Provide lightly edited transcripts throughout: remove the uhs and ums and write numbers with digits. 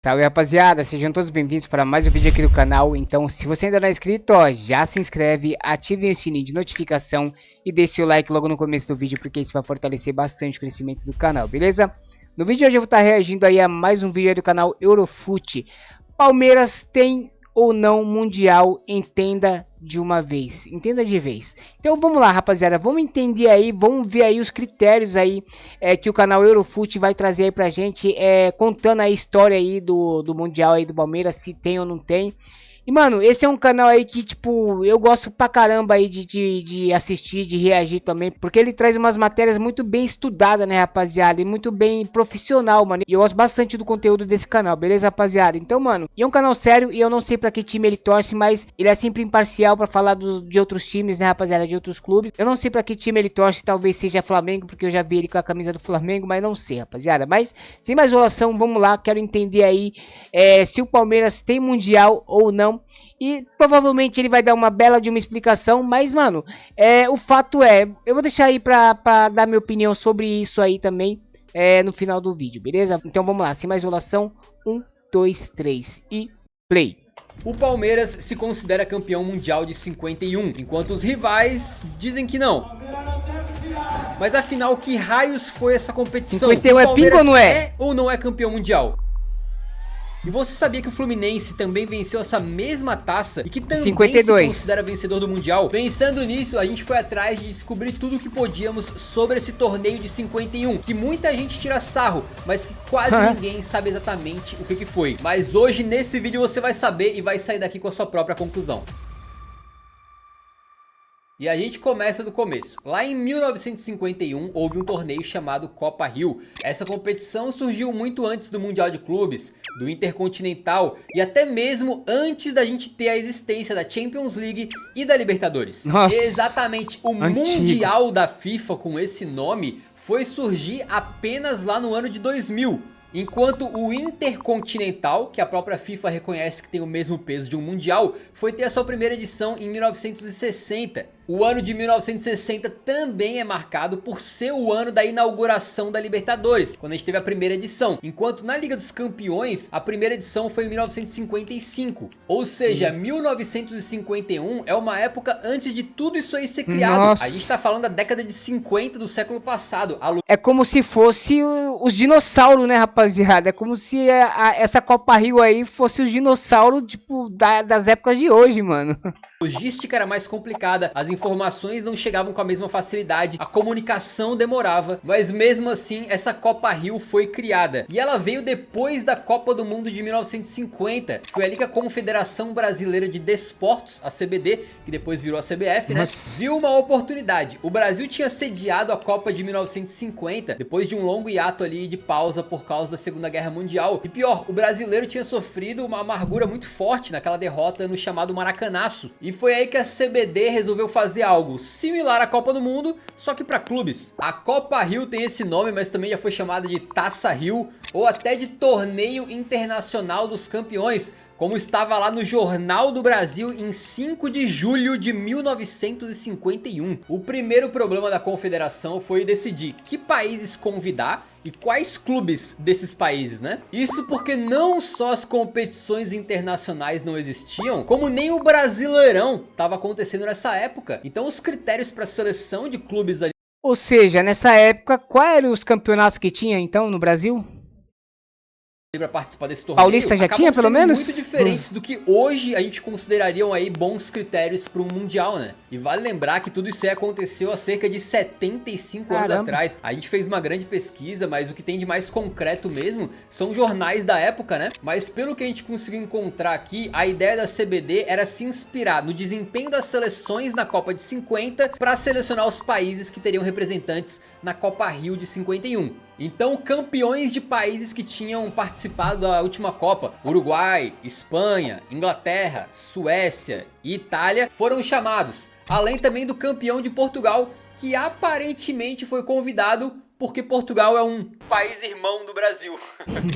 Salve rapaziada, sejam todos bem-vindos para mais um vídeo aqui do canal. Então, se você ainda não é inscrito, ó, já se inscreve, ative o sininho de notificação e deixe o like logo no começo do vídeo, porque isso vai fortalecer bastante o crescimento do canal, beleza? No vídeo de hoje eu vou estar reagindo aí a mais um vídeo aí do canal Eurofut. Palmeiras tem ou não Mundial? Entenda de uma vez, entenda de vez. Então vamos lá, rapaziada, vamos entender aí, vamos ver aí os critérios aí que o canal Eurofut vai trazer aí pra gente, contando a história aí do Mundial aí do Palmeiras, se tem ou não tem. E mano, esse é um canal aí que tipo, eu gosto pra caramba aí de assistir, de reagir também, porque ele traz umas matérias muito bem estudadas, né, rapaziada, e muito bem profissional, mano. E eu gosto bastante do conteúdo desse canal, beleza, rapaziada? Então, mano, é um canal sério e eu não sei pra que time ele torce, mas ele é sempre imparcial pra falar de outros times, né, rapaziada, de outros clubes. Eu não sei pra que time ele torce, talvez seja Flamengo, porque eu já vi ele com a camisa do Flamengo, mas não sei, rapaziada. Mas, sem mais enrolação, vamos lá, quero entender aí se o Palmeiras tem Mundial ou não. E provavelmente ele vai dar uma bela de uma explicação, mas mano, o fato eu vou deixar aí pra dar minha opinião sobre isso aí também no final do vídeo, beleza? Então vamos lá, sem mais enrolação, 1, 2, 3 e play. O Palmeiras se considera campeão mundial de 51, enquanto os rivais dizem que não. Mas afinal, que raios foi essa competição? 51 é pingo ou não é? É ou não é campeão mundial? E você sabia que o Fluminense também venceu essa mesma taça e que também 52. se considera vencedor do Mundial? Pensando nisso, a gente foi atrás de descobrir tudo o que podíamos sobre esse torneio de 51, que muita gente tira sarro, mas que quase ninguém sabe exatamente o que foi. Mas hoje nesse vídeo você vai saber e vai sair daqui com a sua própria conclusão. E a gente começa do começo. Lá em 1951 houve um torneio chamado Copa Rio. Essa competição surgiu muito antes do Mundial de Clubes, do Intercontinental e até mesmo antes da gente ter a existência da Champions League e da Libertadores. Nossa, exatamente, o antigo. Mundial da FIFA com esse nome foi surgir apenas lá no ano de 2000. Enquanto o Intercontinental, que a própria FIFA reconhece que tem o mesmo peso de um Mundial, foi ter a sua primeira edição em 1960. O ano de 1960 também é marcado por ser o ano da inauguração da Libertadores, quando a gente teve a primeira edição. Enquanto na Liga dos Campeões, a primeira edição foi em 1955. Ou seja, 1951 é uma época antes de tudo isso aí ser criado. Nossa. A gente tá falando da década de 50 do século passado. É como se fosse os dinossauros, né, rapaziada? É como se essa Copa Rio aí fosse os dinossauros, tipo, das épocas de hoje, mano. A logística era mais complicada, as informações não chegavam com a mesma facilidade, a comunicação demorava, mas mesmo assim essa Copa Rio foi criada. E ela veio depois da Copa do Mundo de 1950, foi ali que a Confederação Brasileira de Desportos, a CBD, que depois virou a CBF, né, viu uma oportunidade. O Brasil tinha sediado a Copa de 1950, depois de um longo hiato ali de pausa por causa da Segunda Guerra Mundial. E pior, o brasileiro tinha sofrido uma amargura muito forte naquela derrota no chamado Maracanaço. E foi aí que a CBD resolveu fazer algo similar à Copa do Mundo, só que para clubes. A Copa Rio tem esse nome, mas também já foi chamada de Taça Rio ou até de Torneio Internacional dos Campeões, como estava lá no Jornal do Brasil em 5 de julho de 1951. O primeiro problema da confederação foi decidir que países convidar e quais clubes desses países, né? Isso porque não só as competições internacionais não existiam, como nem o Brasileirão estava acontecendo nessa época. Então os critérios para seleção de clubes ali... Ou seja, nessa época, quais eram os campeonatos que tinha então no Brasil? Para participar desse torneio, Paulista já tinha pelo menos? Muito diferentes do que hoje a gente considerariam aí bons critérios para um mundial, né? E vale lembrar que tudo isso aí aconteceu há cerca de 75 anos atrás. A gente fez uma grande pesquisa, mas o que tem de mais concreto mesmo são jornais da época, né? Mas pelo que a gente conseguiu encontrar aqui, a ideia da CBD era se inspirar no desempenho das seleções na Copa de 50 para selecionar os países que teriam representantes na Copa Rio de 51. Então, campeões de países que tinham participado da última Copa, Uruguai, Espanha, Inglaterra, Suécia e Itália, foram chamados. Além também do campeão de Portugal, que aparentemente foi convidado porque Portugal é um país irmão do Brasil.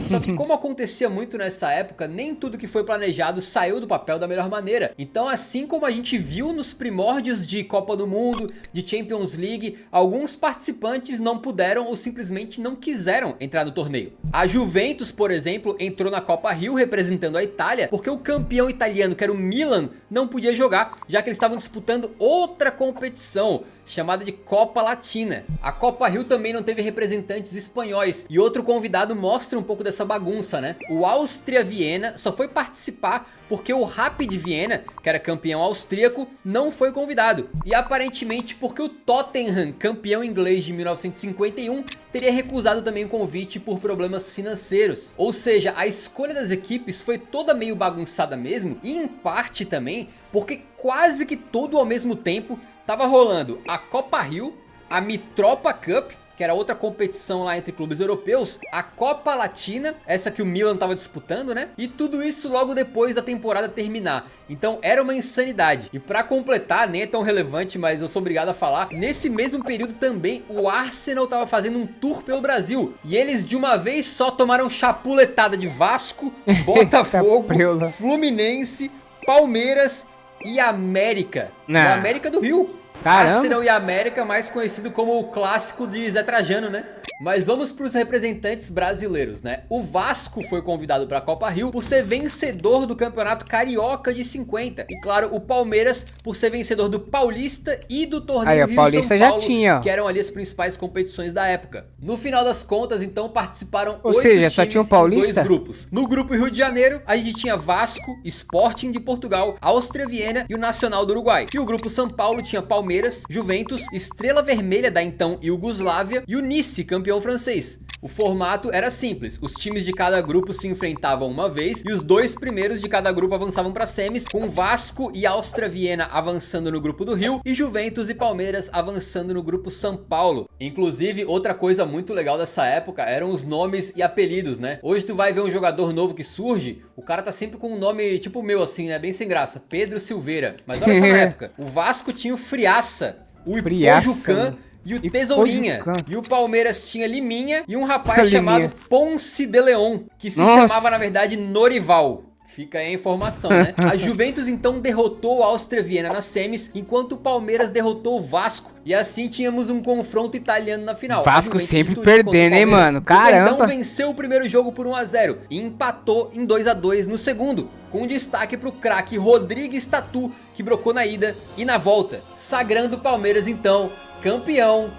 Só que como acontecia muito nessa época, nem tudo que foi planejado saiu do papel da melhor maneira. Então assim como a gente viu nos primórdios de Copa do Mundo, de Champions League, alguns participantes não puderam ou simplesmente não quiseram entrar no torneio. A Juventus, por exemplo, entrou na Copa Rio representando a Itália, porque o campeão italiano, que era o Milan, não podia jogar, já que eles estavam disputando outra competição chamada de Copa Latina. A Copa Rio também não teve representantes espanhóis, e outro convidado mostra um pouco dessa bagunça, né? O Áustria Viena só foi participar porque o Rapid Viena, que era campeão austríaco, não foi convidado. E aparentemente porque o Tottenham, campeão inglês de 1951, teria recusado também o convite por problemas financeiros. Ou seja, a escolha das equipes foi toda meio bagunçada mesmo, e em parte também porque quase que tudo ao mesmo tempo tava rolando a Copa Rio, a Mitropa Cup, que era outra competição lá entre clubes europeus, a Copa Latina, essa que o Milan tava disputando, né? E tudo isso logo depois da temporada terminar. Então era uma insanidade. E pra completar, nem é tão relevante, mas eu sou obrigado a falar, nesse mesmo período também o Arsenal tava fazendo um tour pelo Brasil. E eles de uma vez só tomaram chapuletada de Vasco, Botafogo, Fluminense, Palmeiras e América. O América do Rio. Caramba. Arsenal e América, mais conhecido como o clássico de Zé Trajano, né? Mas vamos para os representantes brasileiros, né? O Vasco foi convidado para a Copa Rio por ser vencedor do Campeonato Carioca de 50. E claro, o Palmeiras por ser vencedor do Paulista e do Torneio Rio Paulista São Paulo, já tinha, ó, que eram ali as principais competições da época. No final das contas, então, participaram 8 seja, só times tinha o em Paulista? 2 grupos. No grupo Rio de Janeiro, a gente tinha Vasco, Sporting de Portugal, Áustria Viena e o Nacional do Uruguai. E o grupo São Paulo tinha Palmeiras, Juventus, Estrela Vermelha da então Iugoslávia e o Nice, campeão francês. O formato era simples, os times de cada grupo se enfrentavam uma vez e os 2 primeiros de cada grupo avançavam para semis, com Vasco e Áustria Viena avançando no grupo do Rio e Juventus e Palmeiras avançando no grupo São Paulo. Inclusive, outra coisa muito legal dessa época eram os nomes e apelidos, né? Hoje tu vai ver um jogador novo que surge, o cara tá sempre com um nome tipo o meu assim, né? Bem sem graça, Pedro Silveira. Mas olha só na época, o Vasco tinha o Friaça, o Ipojucan e o Tesourinha. E o Palmeiras tinha Liminha e um rapaz chamado Ponce de Leon, que se chamava na verdade Norival. Fica aí a informação, né? A Juventus então derrotou o Áustria Viena nas semis, enquanto o Palmeiras derrotou o Vasco. E assim tínhamos um confronto italiano na final. Vasco sempre perdendo, hein, mano? Caramba! Então venceu o primeiro jogo por 1 a 0 e empatou em 2 a 2 no segundo, com destaque pro craque Rodrigues Tatu, que brocou na ida e na volta, sagrando o Palmeiras então campeão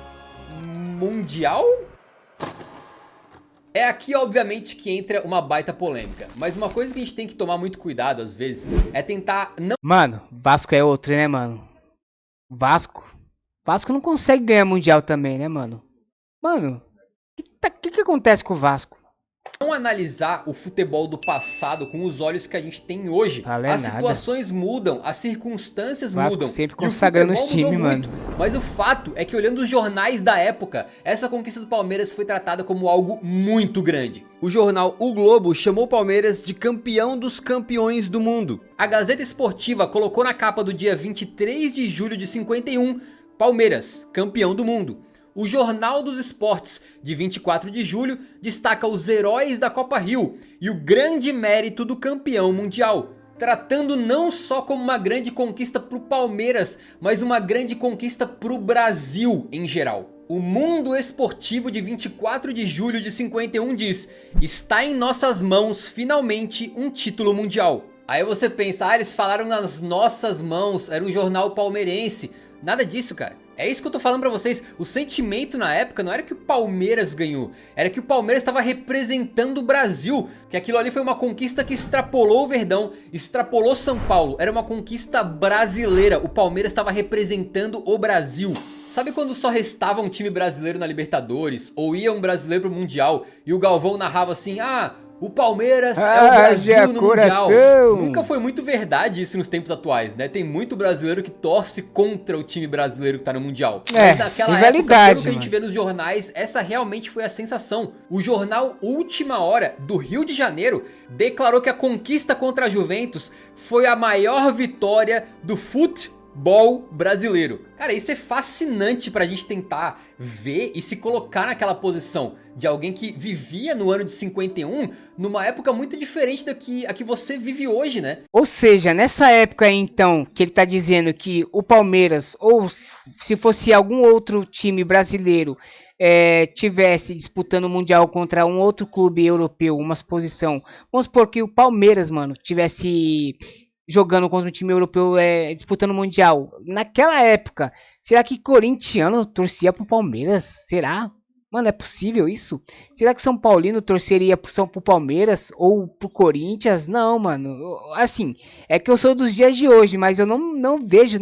mundial? É aqui, obviamente, que entra uma baita polêmica. Mas uma coisa que a gente tem que tomar muito cuidado, às vezes, é tentar não... Mano, Vasco é outro, né, mano? Vasco não consegue ganhar mundial também, né, mano? Mano, o que acontece com o Vasco? Não analisar o futebol do passado com os olhos que a gente tem hoje. As situações mudam, as circunstâncias mudam. Sempre consagrando os times, mano. Mas o fato é que, olhando os jornais da época, essa conquista do Palmeiras foi tratada como algo muito grande. O jornal O Globo chamou o Palmeiras de campeão dos campeões do mundo. A Gazeta Esportiva colocou na capa do dia 23 de julho de 51, Palmeiras, campeão do mundo. O Jornal dos Esportes, de 24 de julho, destaca os heróis da Copa Rio e o grande mérito do campeão mundial, tratando não só como uma grande conquista para o Palmeiras, mas uma grande conquista para o Brasil em geral. O Mundo Esportivo de 24 de julho de 51 diz: está em nossas mãos finalmente um título mundial. Aí você pensa, eles falaram nas nossas mãos, era um jornal palmeirense. Nada disso, cara. É isso que eu tô falando pra vocês, o sentimento na época não era que o Palmeiras ganhou, era que o Palmeiras estava representando o Brasil, que aquilo ali foi uma conquista que extrapolou o Verdão, extrapolou São Paulo, era uma conquista brasileira, o Palmeiras estava representando o Brasil. Sabe quando só restava um time brasileiro na Libertadores, ou ia um brasileiro pro Mundial, e o Galvão narrava assim, o Palmeiras é o Brasil no Mundial. Nunca foi muito verdade isso nos tempos atuais, né? Tem muito brasileiro que torce contra o time brasileiro que tá no Mundial. Mas naquela época, pelo que a gente vê nos jornais, essa realmente foi a sensação. O jornal Última Hora, do Rio de Janeiro, declarou que a conquista contra a Juventus foi a maior vitória do futebol brasileiro. Cara, isso é fascinante pra gente tentar ver e se colocar naquela posição de alguém que vivia no ano de 51, numa época muito diferente da que a que você vive hoje, né? Ou seja, nessa época aí, então, que ele tá dizendo que o Palmeiras, ou se fosse algum outro time brasileiro, tivesse disputando o Mundial contra um outro clube europeu, uma posição, vamos supor que o Palmeiras, mano, tivesse jogando contra um time europeu, disputando o Mundial. Naquela época, será que corintiano torcia pro Palmeiras? Será? Mano, é possível isso? Será que São Paulino torceria pro Palmeiras ou pro Corinthians? Não, mano. Assim, é que eu sou dos dias de hoje, mas eu não vejo,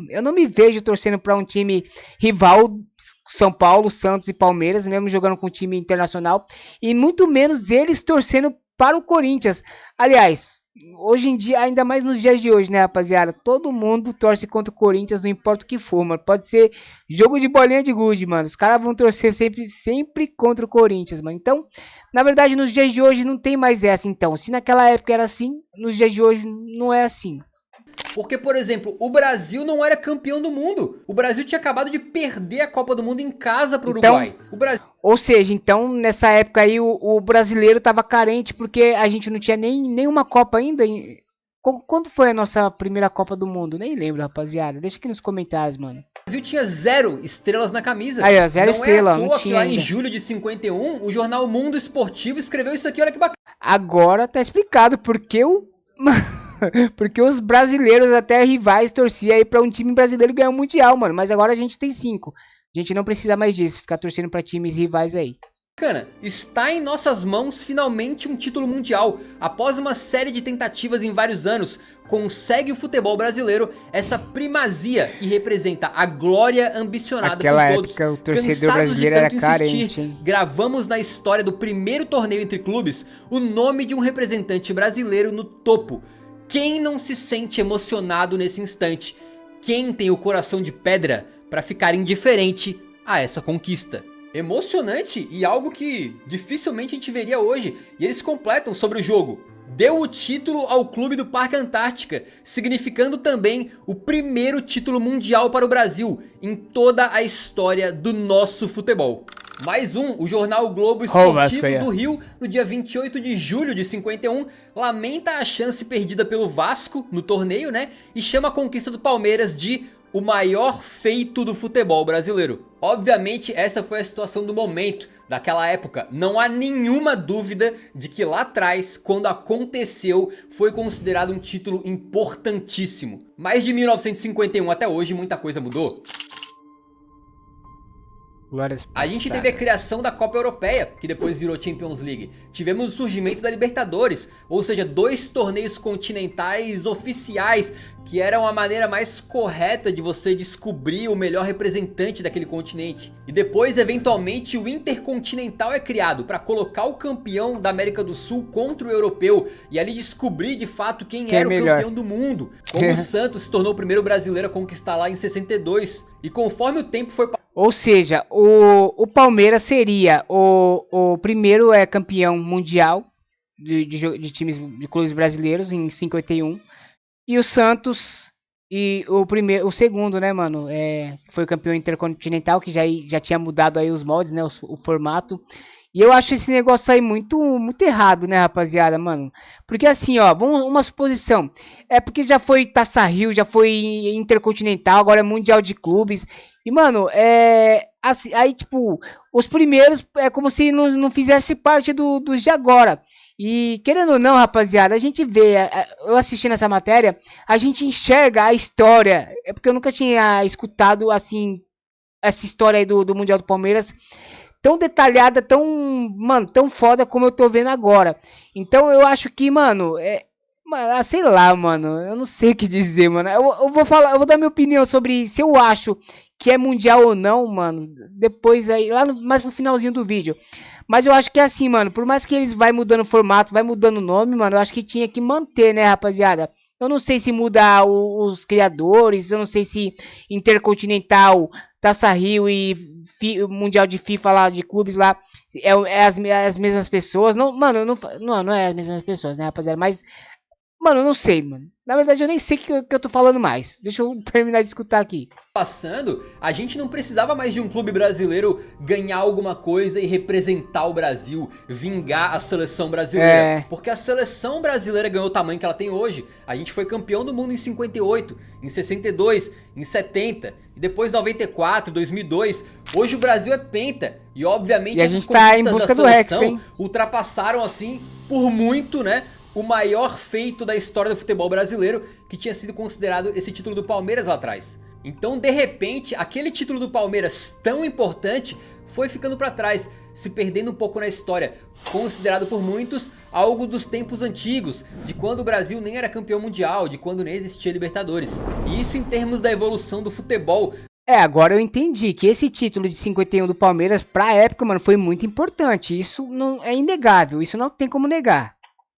eu não me vejo torcendo pra um time rival, São Paulo, Santos e Palmeiras, mesmo jogando com um time internacional, e muito menos eles torcendo para o Corinthians. Aliás, hoje em dia, ainda mais nos dias de hoje, né, rapaziada? Todo mundo torce contra o Corinthians, não importa o que for, mano. Pode ser jogo de bolinha de gude, mano. Os caras vão torcer sempre contra o Corinthians, mano. Então, na verdade, nos dias de hoje não tem mais essa, então. Se naquela época era assim, nos dias de hoje não é assim. Porque, por exemplo, o Brasil não era campeão do mundo. O Brasil tinha acabado de perder a Copa do Mundo em casa pro Uruguai. O Brasil... Ou seja, então, nessa época aí, o brasileiro tava carente porque a gente não tinha nenhuma Copa ainda. Quando foi a nossa primeira Copa do Mundo? Nem lembro, rapaziada. Deixa aqui nos comentários, mano. O Brasil tinha 0 estrelas na camisa. Aí, ó, 0 estrela, não é à toa que lá em julho de 51, o jornal Mundo Esportivo escreveu isso aqui, olha que bacana. Agora tá explicado porque porque os brasileiros, até rivais, torciam aí pra um time brasileiro ganhar o Mundial, mano. Mas agora a gente tem 5. A gente não precisa mais disso, ficar torcendo pra times rivais aí. Bacana, está em nossas mãos finalmente um título mundial. Após uma série de tentativas em vários anos, consegue o futebol brasileiro essa primazia que representa a glória ambicionada Naquela por todos. época, o torcedor brasileiro era carente, hein? Gravamos na história do primeiro torneio entre clubes o nome de um representante brasileiro no topo. Quem não se sente emocionado nesse instante? Quem tem o coração de pedra para ficar indiferente a essa conquista? Emocionante e algo que dificilmente a gente veria hoje. E eles completam sobre o jogo. Deu o título ao clube do Parque Antártica, significando também o primeiro título mundial para o Brasil em toda a história do nosso futebol. Mais um, o jornal Globo Esportivo do Rio, no dia 28 de julho de 51, lamenta a chance perdida pelo Vasco no torneio, né? E chama a conquista do Palmeiras de o maior feito do futebol brasileiro. Obviamente essa foi a situação do momento, daquela época. Não há nenhuma dúvida de que lá atrás, quando aconteceu, foi considerado um título importantíssimo. Mas de 1951 até hoje muita coisa mudou. A gente teve a criação da Copa Europeia, que depois virou Champions League. Tivemos o surgimento da Libertadores, ou seja, 2 torneios continentais oficiais, que eram a maneira mais correta de você descobrir o melhor representante daquele continente. E depois, eventualmente, o Intercontinental é criado para colocar o campeão da América do Sul contra o europeu e ali descobrir de fato quem era o campeão do mundo. Como o Santos se tornou o primeiro brasileiro a conquistar lá em 62. E conforme o tempo foi... Ou seja, o Palmeiras seria o primeiro campeão mundial de times de clubes brasileiros em 51. E o Santos o segundo, né, mano? Foi o campeão intercontinental, que já tinha mudado aí os moldes, né? O formato. E eu acho esse negócio aí muito errado, né, rapaziada, mano? Porque assim, ó, uma suposição. É porque já foi Taça Rio, já foi Intercontinental, agora é Mundial de Clubes. E, mano, assim, aí, tipo, os primeiros é como se não fizesse parte dos de agora. E, querendo ou não, rapaziada, a gente vê, eu assistindo essa matéria, a gente enxerga a história. É porque eu nunca tinha escutado, assim, essa história aí do Mundial do Palmeiras tão detalhada, tão foda como eu tô vendo agora. Então eu acho que, mano, sei lá, mano, eu não sei o que dizer, mano. Eu vou dar minha opinião sobre se eu acho que é mundial ou não, mano, depois aí, mais pro finalzinho do vídeo. Mas eu acho que é assim, mano, por mais que eles vai mudando o formato, vai mudando o nome, mano, eu acho que tinha que manter, né, rapaziada? Eu não sei se muda os criadores, eu não sei se Intercontinental, Taça Rio e Mundial de FIFA lá, de clubes lá, as mesmas pessoas. Não, mano, não é as mesmas pessoas, né, rapaziada? Mas, Mano, eu não sei, mano. Na verdade, eu nem sei o que eu tô falando mais. Deixa eu terminar de escutar aqui. Passando, a gente não precisava mais de um clube brasileiro ganhar alguma coisa e representar o Brasil, vingar a seleção brasileira. Porque a seleção brasileira ganhou o tamanho que ela tem hoje. A gente foi campeão do mundo em 58, em 62, em 70 e depois 94, 2002. Hoje o Brasil é penta e obviamente a gente tá em busca do Hexa, hein? Ultrapassaram assim por muito, né? O maior feito da história do futebol brasileiro, que tinha sido considerado esse título do Palmeiras lá atrás. Então, de repente, aquele título do Palmeiras tão importante foi ficando pra trás, se perdendo um pouco na história, considerado por muitos algo dos tempos antigos, de quando o Brasil nem era campeão mundial, de quando nem existia Libertadores. E isso em termos da evolução do futebol. Agora eu entendi que esse título de 51 do Palmeiras pra época, mano, foi muito importante. Isso não é inegável, isso não tem como negar.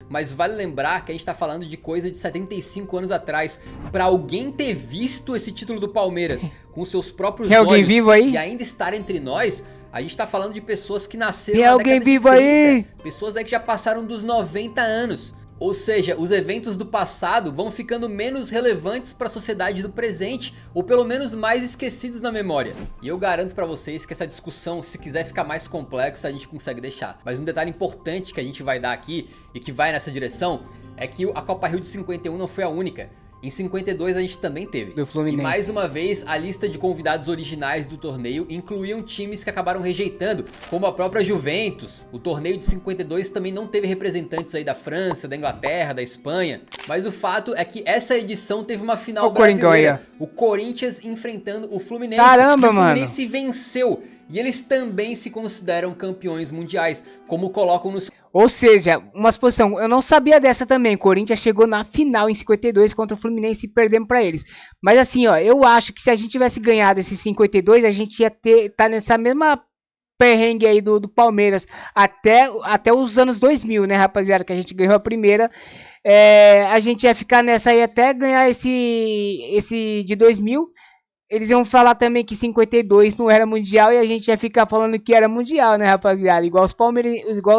Mas vale lembrar que a gente tá falando de coisa de 75 anos atrás. Pra alguém ter visto esse título do Palmeiras com seus próprios olhos alguém vivo aí? E ainda estar entre nós, a gente tá falando de pessoas que nasceram na década de 30, aí? Pessoas aí que já passaram dos 90 anos. Ou seja, os eventos do passado vão ficando menos relevantes para a sociedade do presente, ou pelo menos mais esquecidos na memória. E eu garanto para vocês que essa discussão, se quiser ficar mais complexa, a gente consegue deixar. Mas um detalhe importante que a gente vai dar aqui, e que vai nessa direção, é que a Copa Rio de 51 não foi a única. Em 52 a gente também teve. Do Fluminense. E mais uma vez, a lista de convidados originais do torneio incluíam times que acabaram rejeitando, como a própria Juventus. O torneio de 52 também não teve representantes aí da França, da Inglaterra, da Espanha. Mas o fato é que essa edição teve uma final brasileira. O Corinthians enfrentando o Fluminense. Caramba, e o Fluminense venceu. E eles também se consideram campeões mundiais, como colocam nos... Ou seja, uma exposição, eu não sabia dessa também. O Corinthians chegou na final em 52 contra o Fluminense e perdemos pra eles. Mas assim, ó, eu acho que se a gente tivesse ganhado esse 52, a gente ia tá nessa mesma perrengue aí do Palmeiras até os anos 2000, né, rapaziada, que a gente ganhou a primeira. A gente ia ficar nessa aí até ganhar esse de 2000. Eles iam falar também que 52 não era mundial e a gente ia ficar falando que era mundial, né, rapaziada? Igual os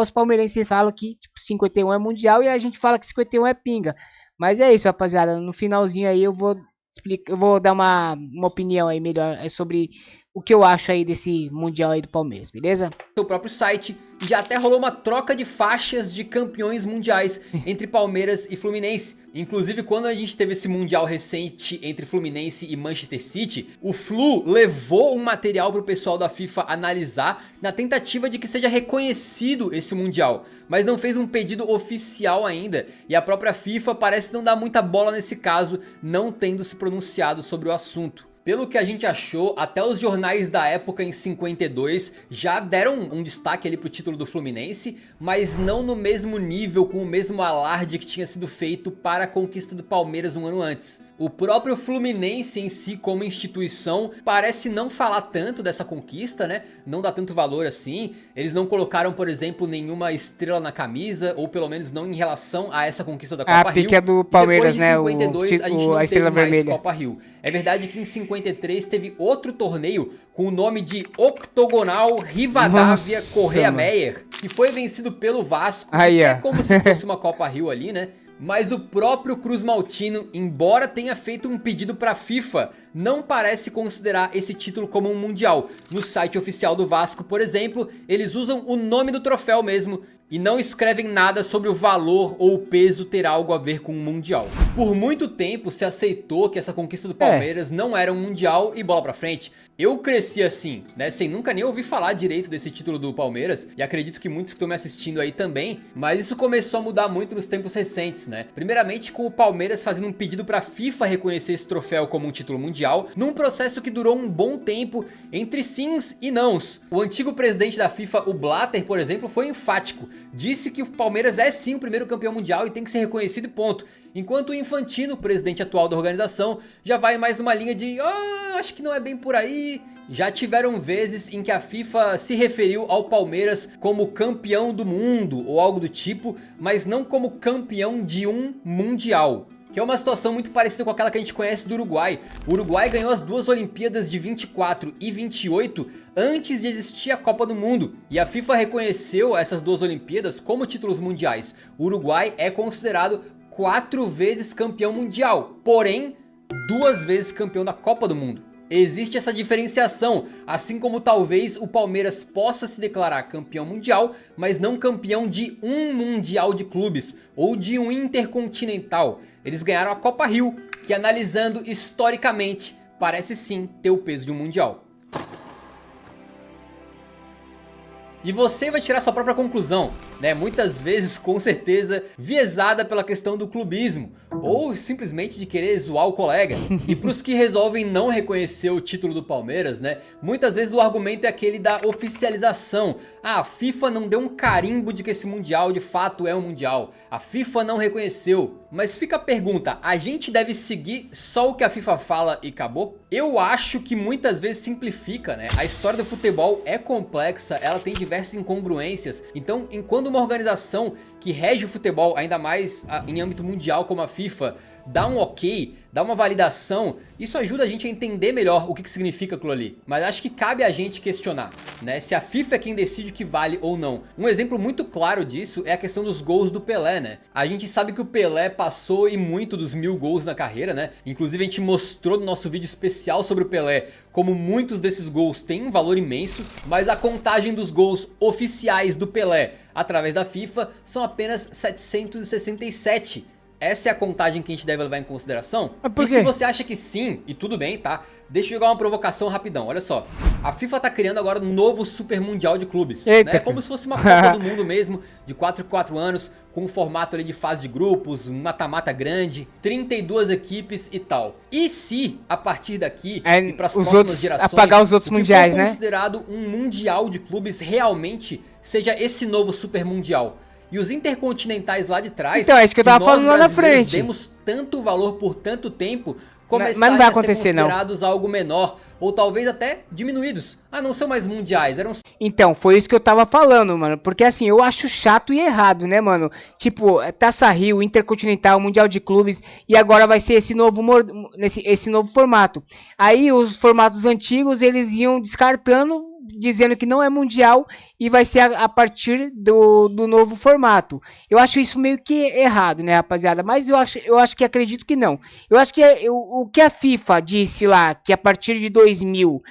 palmeirenses falam que tipo, 51 é mundial e a gente fala que 51 é pinga. Mas é isso, rapaziada. No finalzinho aí eu vou dar uma opinião aí melhor sobre o que eu acho aí desse mundial aí do Palmeiras, beleza? O próprio site já até rolou uma troca de faixas de campeões mundiais entre Palmeiras e Fluminense. Inclusive, quando a gente teve esse mundial recente entre Fluminense e Manchester City, o Flu levou um material pro pessoal da FIFA analisar na tentativa de que seja reconhecido esse mundial, mas não fez um pedido oficial ainda, e a própria FIFA parece não dar muita bola nesse caso, não tendo se pronunciado sobre o assunto. Pelo que a gente achou, até os jornais da época em 52 já deram um destaque ali pro título do Fluminense, mas não no mesmo nível, com o mesmo alarde que tinha sido feito para a conquista do Palmeiras um ano antes. O próprio Fluminense em si, como instituição, parece não falar tanto dessa conquista, né? Não dá tanto valor assim. Eles não colocaram, por exemplo, nenhuma estrela na camisa, ou pelo menos não em relação a essa conquista da Copa Rio. A pique é do Palmeiras, né? Depois de 52, a gente não a estrela teve mais vermelha. Copa Rio. É verdade que em 53 teve outro torneio com o nome de Octogonal Rivadavia Correa Meyer, que foi vencido pelo Vasco, que é como se fosse uma Copa Rio ali, né? Mas o próprio Cruz Maltino, embora tenha feito um pedido para a FIFA, não parece considerar esse título como um mundial. No site oficial do Vasco, por exemplo, eles usam o nome do troféu mesmo e não escrevem nada sobre o valor ou o peso ter algo a ver com um mundial. Por muito tempo se aceitou que essa conquista do Palmeiras não era um mundial e bola pra frente. Eu cresci assim, né, sem nunca nem ouvir falar direito desse título do Palmeiras, e acredito que muitos que estão me assistindo aí também, mas isso começou a mudar muito nos tempos recentes, né? Primeiramente com o Palmeiras fazendo um pedido pra FIFA reconhecer esse troféu como um título mundial, num processo que durou um bom tempo entre sims e nãos. O antigo presidente da FIFA, o Blatter, por exemplo, foi enfático. Disse que o Palmeiras é sim o primeiro campeão mundial e tem que ser reconhecido e ponto. Enquanto o Infantino, o presidente atual da organização, já vai mais numa linha de acho que não é bem por aí. Já tiveram vezes em que a FIFA se referiu ao Palmeiras como campeão do mundo ou algo do tipo, mas não como campeão de um mundial. Que é uma situação muito parecida com aquela que a gente conhece do Uruguai. O Uruguai ganhou as duas Olimpíadas de 24 e 28 antes de existir a Copa do Mundo. E a FIFA reconheceu essas duas Olimpíadas como títulos mundiais. O Uruguai é considerado 4 vezes campeão mundial, porém 2 vezes campeão da Copa do Mundo. Existe essa diferenciação, assim como talvez o Palmeiras possa se declarar campeão mundial, mas não campeão de um mundial de clubes ou de um intercontinental. Eles ganharam a Copa Rio, que analisando historicamente parece sim ter o peso de um mundial. E você vai tirar sua própria conclusão, né? Muitas vezes, com certeza, viesada pela questão do clubismo, ou simplesmente de querer zoar o colega. E pros que resolvem não reconhecer o título do Palmeiras, né? Muitas vezes o argumento é aquele da oficialização. Ah, a FIFA não deu um carimbo de que esse mundial de fato é um mundial. A FIFA não reconheceu. Mas fica a pergunta, a gente deve seguir só o que a FIFA fala e acabou? Eu acho que muitas vezes simplifica, né? A história do futebol é complexa, ela tem diversas incongruências. Então, enquanto uma organização que rege o futebol, ainda mais em âmbito mundial como a FIFA, dá um ok, dá uma validação, isso ajuda a gente a entender melhor o que significa aquilo ali. Mas acho que cabe a gente questionar, né? Se a FIFA é quem decide o que vale ou não. Um exemplo muito claro disso é a questão dos gols do Pelé, né? A gente sabe que o Pelé passou e muito dos 1000 gols na carreira, né? Inclusive a gente mostrou no nosso vídeo especial sobre o Pelé como muitos desses gols têm um valor imenso, mas a contagem dos gols oficiais do Pelé através da FIFA são apenas 767. Essa é a contagem que a gente deve levar em consideração? E se você acha que sim, e tudo bem, tá? Deixa eu jogar uma provocação rapidão, olha só. A FIFA tá criando agora um novo Super Mundial de Clubes. Eita, né? Como se fosse uma Copa do Mundo mesmo, de 4 em 4 anos, com um formato ali de fase de grupos, um mata-mata grande, 32 equipes e tal. E se, a partir daqui, e pras próximas gerações, apagar os outros mundiais, né? considerado um Mundial de Clubes realmente seja esse novo Super Mundial? E os intercontinentais lá de trás, então, é isso que eu tava falando lá na frente, demos tanto valor por tanto tempo, começaram a ser considerados algo menor, ou talvez até diminuídos. Ah, não são mais mundiais, eram... Então, foi isso que eu tava falando, mano, porque assim, eu acho chato e errado, né, mano? Tipo, Taça Rio, Intercontinental, Mundial de Clubes, e agora vai ser esse novo formato. Aí, os formatos antigos, eles iam descartando, dizendo que não é mundial e vai ser a partir do novo formato. Eu acho isso meio que errado, né, rapaziada? Mas eu acho que acredito que não. Eu acho que o que a FIFA disse lá, que a partir de 2000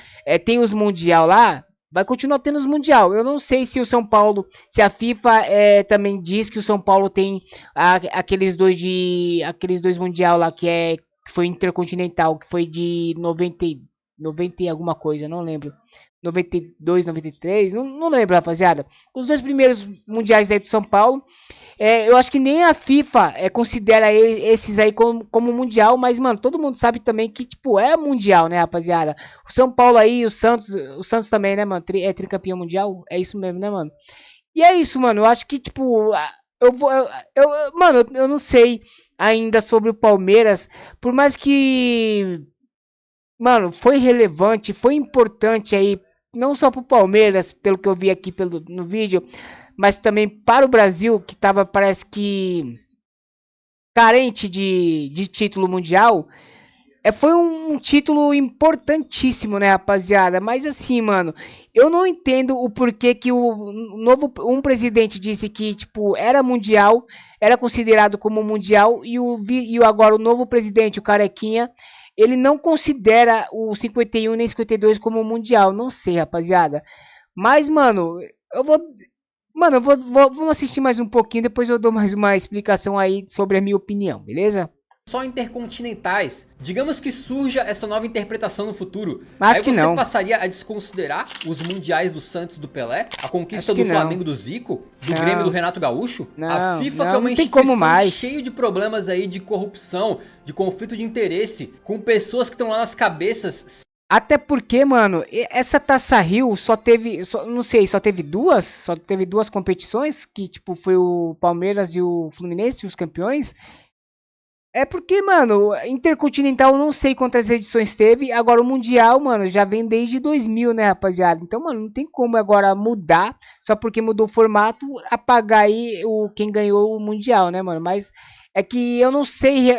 tem os mundial lá, vai continuar tendo os mundial. Eu não sei se o São Paulo, se a FIFA também diz que o São Paulo tem aqueles dois mundial lá que foi intercontinental, que foi de 90 e alguma coisa, não lembro. 92, 93, não lembro, rapaziada. Os dois primeiros mundiais aí do São Paulo, eu acho que nem a FIFA considera esses aí como mundial, mas, mano, todo mundo sabe também que, tipo, é mundial, né, rapaziada? O São Paulo aí, o Santos também, né, mano, é tricampeão mundial, é isso mesmo, né, mano? E é isso, mano, eu acho que, tipo, mano, eu não sei ainda sobre o Palmeiras, por mais que, mano, foi relevante, foi importante aí, não só pro Palmeiras, pelo que eu vi aqui no vídeo, mas também para o Brasil, que tava, parece que, carente de título mundial. Foi um título importantíssimo, né, rapaziada? Mas assim, mano, eu não entendo o porquê que um presidente disse que, tipo, era mundial, era considerado como mundial, e agora o novo presidente, o Carequinha, ele não considera o 51 nem 52 como mundial. Não sei, rapaziada. Mas, mano, vamos assistir mais um pouquinho, depois eu dou mais uma explicação aí sobre a minha opinião, beleza? Só intercontinentais. Digamos que surja essa nova interpretação no futuro. Acho que não. Você passaria a desconsiderar os mundiais do Santos do Pelé? A conquista do Flamengo do Zico? Do Grêmio do Renato Gaúcho? A FIFA, que é uma instituição cheia de problemas aí de corrupção, de conflito de interesse, com pessoas que estão lá nas cabeças. Até porque, mano, essa Taça Rio só teve duas? Só teve duas competições, que tipo foi o Palmeiras e o Fluminense, os campeões. É porque, mano, Intercontinental eu não sei quantas edições teve. Agora o Mundial, mano, já vem desde 2000, né, rapaziada? Então, mano, não tem como agora mudar, só porque mudou o formato, apagar aí quem ganhou o Mundial, né, mano? Mas é que eu não sei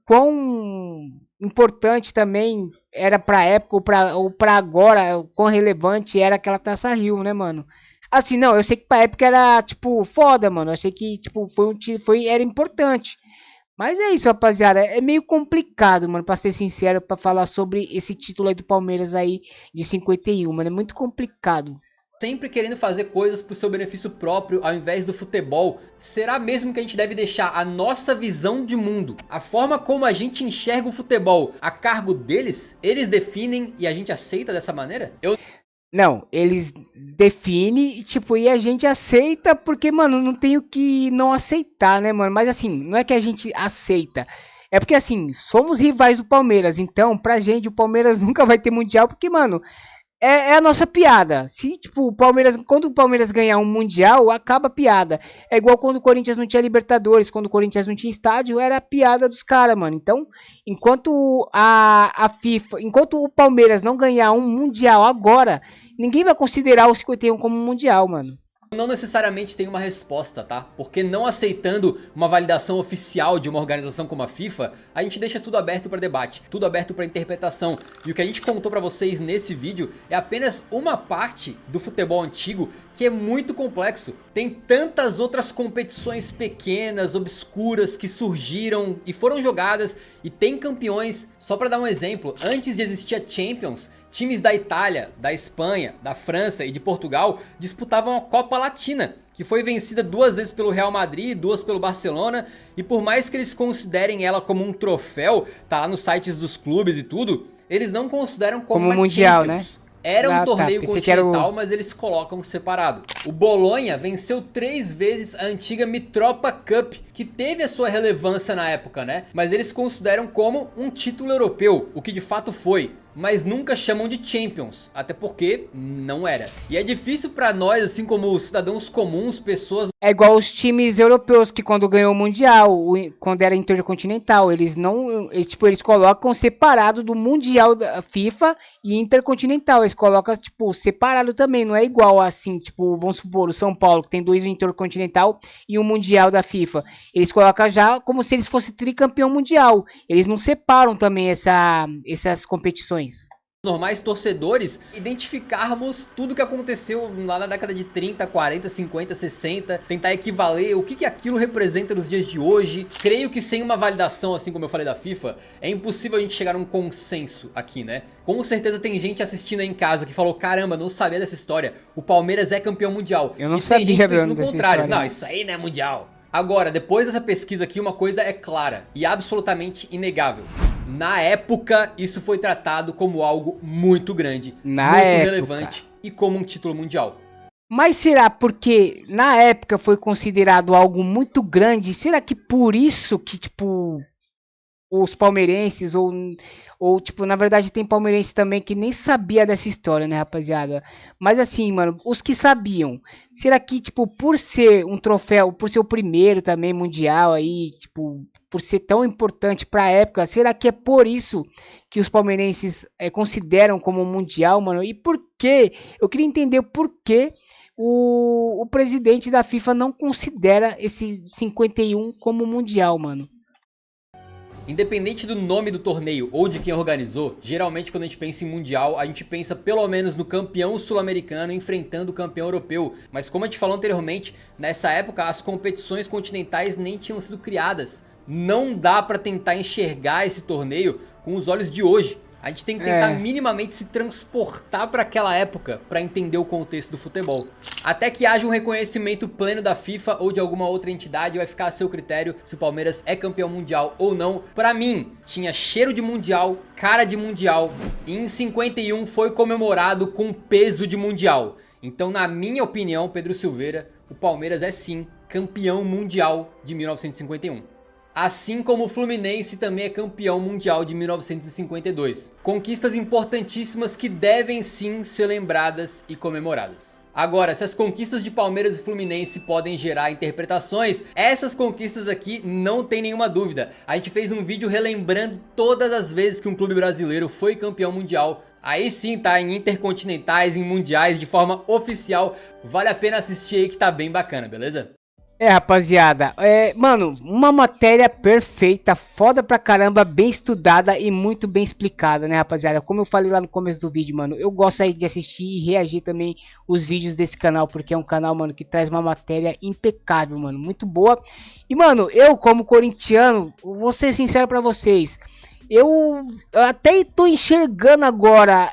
quão importante também era pra época ou pra agora, quão relevante era aquela Taça Rio, né, mano? Assim, não, eu sei que pra época era, tipo, foda, mano. Eu achei que, tipo, era importante. Mas é isso, rapaziada. É meio complicado, mano, pra ser sincero, pra falar sobre esse título aí do Palmeiras aí de 51, mano. É muito complicado. Sempre querendo fazer coisas pro seu benefício próprio ao invés do futebol. Será mesmo que a gente deve deixar a nossa visão de mundo, a forma como a gente enxerga o futebol, a cargo deles? Eles definem e a gente aceita dessa maneira? Não, eles definem, tipo, e a gente aceita porque, mano, não tem o que não aceitar, né, mano? Mas assim, não é que a gente aceita. É porque, assim, somos rivais do Palmeiras. Então, pra gente, o Palmeiras nunca vai ter Mundial. Porque, mano, é a nossa piada. Se, tipo, quando o Palmeiras ganhar um Mundial, acaba a piada. É igual quando o Corinthians não tinha Libertadores, quando o Corinthians não tinha estádio, era a piada dos caras, mano. Então, enquanto a FIFA, enquanto o Palmeiras não ganhar um Mundial agora, ninguém vai considerar o 51 como um Mundial, mano. Não necessariamente tem uma resposta, tá? Porque não aceitando uma validação oficial de uma organização como a FIFA, a gente deixa tudo aberto para debate, tudo aberto para interpretação. E o que a gente contou para vocês nesse vídeo é apenas uma parte do futebol antigo que é muito complexo. Tem tantas outras competições pequenas, obscuras que surgiram e foram jogadas e tem campeões. Só para dar um exemplo, antes de existir a Champions, times da Itália, da Espanha, da França e de Portugal disputavam a Copa Latina, que foi vencida 2 vezes pelo Real Madrid, 2 pelo Barcelona, e por mais que eles considerem ela como um troféu, tá lá nos sites dos clubes e tudo, eles não consideram como uma Mundial, Champions. né? Era um torneio continental, o... mas eles colocam separado. O Bolonha venceu 3 vezes a antiga Mitropa Cup, que teve a sua relevância na época, né? Mas eles consideram como um título europeu, o que de fato foi. Mas nunca chamam de Champions, até porque não era. E é difícil pra nós, assim como cidadãos comuns, pessoas... É igual os times europeus que quando ganhou o Mundial, quando era Intercontinental, eles não, eles colocam separado do Mundial da FIFA e Intercontinental, eles colocam tipo separado também, não é igual assim, tipo, vamos supor, o São Paulo que tem 2 Intercontinental e um Mundial da FIFA. Eles colocam já como se eles fossem tricampeão mundial. Eles não separam também essas competições. Normais torcedores, identificarmos tudo que aconteceu lá na década de 30, 40, 50, 60, tentar equivaler o que aquilo representa nos dias de hoje. Creio que sem uma validação, assim como eu falei da FIFA, é impossível a gente chegar a um consenso aqui, né? Com certeza tem gente assistindo aí em casa que falou, caramba, não sabia dessa história, o Palmeiras é campeão mundial. Eu não sabia, tem gente pensando no contrário, não, isso aí não é mundial. Agora, depois dessa pesquisa aqui, uma coisa é clara e absolutamente inegável. Na época, isso foi tratado como algo muito grande, muito relevante e como um título mundial. Mas será porque na época foi considerado algo muito grande? Será que por isso que, tipo, os palmeirenses ou tipo, na verdade tem palmeirense também que nem sabia dessa história, né, rapaziada? Mas assim, mano, os que sabiam, será que, tipo, por ser um troféu, por ser o primeiro também mundial aí, tipo, por ser tão importante pra época, será que é por isso que os palmeirenses consideram como mundial, mano? E por quê? Eu queria entender o porquê o presidente da FIFA não considera esse 51 como mundial, mano. Independente do nome do torneio ou de quem organizou, geralmente quando a gente pensa em mundial, a gente pensa pelo menos no campeão sul-americano enfrentando o campeão europeu. Mas como a gente falou anteriormente, nessa época as competições continentais nem tinham sido criadas. Não dá pra tentar enxergar esse torneio com os olhos de hoje. A gente tem que tentar minimamente se transportar para aquela época para entender o contexto do futebol. Até que haja um reconhecimento pleno da FIFA ou de alguma outra entidade, vai ficar a seu critério se o Palmeiras é campeão mundial ou não. Para mim, tinha cheiro de mundial, cara de mundial, e em 51 foi comemorado com peso de mundial. Então, na minha opinião, Pedro Silveira, o Palmeiras é sim campeão mundial de 1951. Assim como o Fluminense também é campeão mundial de 1952. Conquistas importantíssimas que devem sim ser lembradas e comemoradas. Agora, se as conquistas de Palmeiras e Fluminense podem gerar interpretações, essas conquistas aqui não tem nenhuma dúvida. A gente fez um vídeo relembrando todas as vezes que um clube brasileiro foi campeão mundial. Aí sim tá, em intercontinentais, em mundiais, de forma oficial. Vale a pena assistir aí que tá bem bacana, beleza? Rapaziada, mano, uma matéria perfeita, foda pra caramba, bem estudada e muito bem explicada, né, rapaziada? Como eu falei lá no começo do vídeo, mano, eu gosto aí de assistir e reagir também os vídeos desse canal, porque é um canal, mano, que traz uma matéria impecável, mano, muito boa. E, mano, eu como corintiano, vou ser sincero pra vocês, eu até tô enxergando agora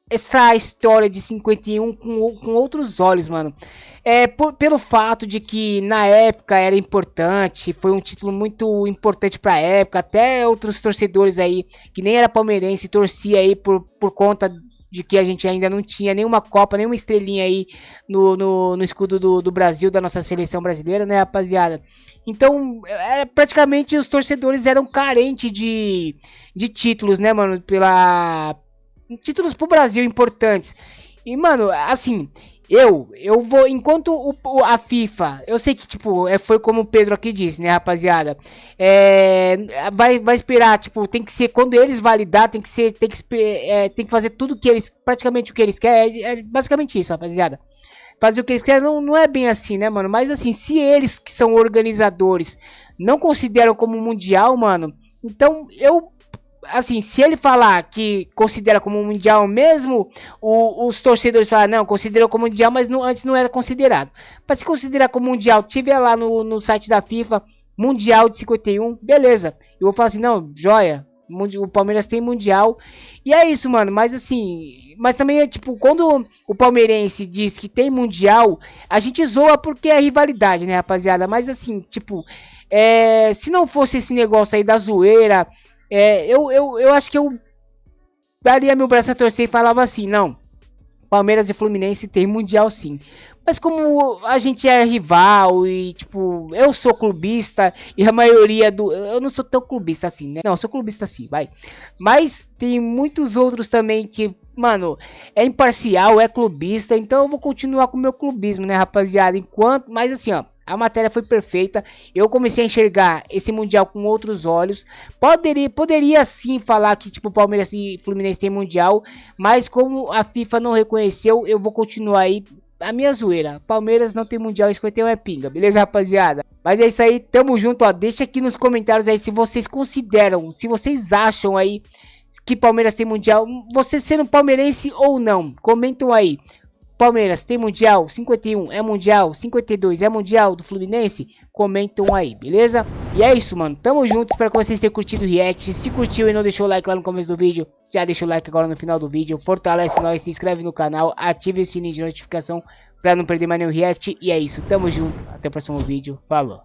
essa história de 51 com outros olhos, mano. Pelo fato de que na época era importante, foi um título muito importante pra época, até outros torcedores aí, que nem era palmeirense, torcia aí por conta de que a gente ainda não tinha nenhuma Copa, nenhuma estrelinha aí no escudo do Brasil, da nossa seleção brasileira, né, rapaziada? Então, praticamente os torcedores eram carentes de títulos, né, mano, títulos pro Brasil importantes. E, mano, assim, eu vou, enquanto a FIFA, eu sei que, tipo, foi como o Pedro aqui disse, né, rapaziada, vai esperar, tipo, tem que ser, quando eles validar, tem que fazer tudo que eles, praticamente o que eles querem, é basicamente isso, rapaziada. Fazer o que eles querem não é bem assim, né, mano, mas assim, se eles que são organizadores não consideram como mundial, mano, então assim, se ele falar que considera como mundial mesmo, os torcedores falam, não, considerou como mundial, mas antes não era considerado. Para se considerar como mundial, tiver lá no site da FIFA, mundial de 51, beleza. Eu vou falar assim, não, joia, o Palmeiras tem mundial. E é isso, mano, mas assim, mas também é tipo, quando o palmeirense diz que tem mundial, a gente zoa porque é rivalidade, né, rapaziada? Mas assim, tipo, se não fosse esse negócio aí da zoeira, eu acho que eu daria meu braço a torcer e falava assim, não, Palmeiras e Fluminense tem mundial sim. Mas como a gente é rival e, tipo, eu sou clubista e a maioria eu não sou tão clubista assim, né? Não, eu sou clubista sim, vai. Mas tem muitos outros também que, mano, é imparcial, é clubista. Então eu vou continuar com o meu clubismo, né, rapaziada? Mas assim, ó, a matéria foi perfeita. Eu comecei a enxergar esse mundial com outros olhos. Poderia sim falar que, tipo, Palmeiras e Fluminense tem mundial. Mas como a FIFA não reconheceu, eu vou continuar aí a minha zoeira. Palmeiras não tem mundial, 51 é pinga, beleza, rapaziada? Mas é isso aí, tamo junto, ó. Deixa aqui nos comentários aí se vocês consideram, se vocês acham aí que Palmeiras tem mundial, você sendo palmeirense ou não, comentam aí. Palmeiras tem mundial, 51 é mundial, 52 é mundial do Fluminense? Comentam aí, beleza? E é isso, mano, tamo junto, espero que vocês tenham curtido o react. Se curtiu e não deixou o like lá no começo do vídeo, já deixa o like agora no final do vídeo, fortalece nós, se inscreve no canal, ative o sininho de notificação pra não perder mais nenhum react. E é isso, tamo junto, até o próximo vídeo, falou!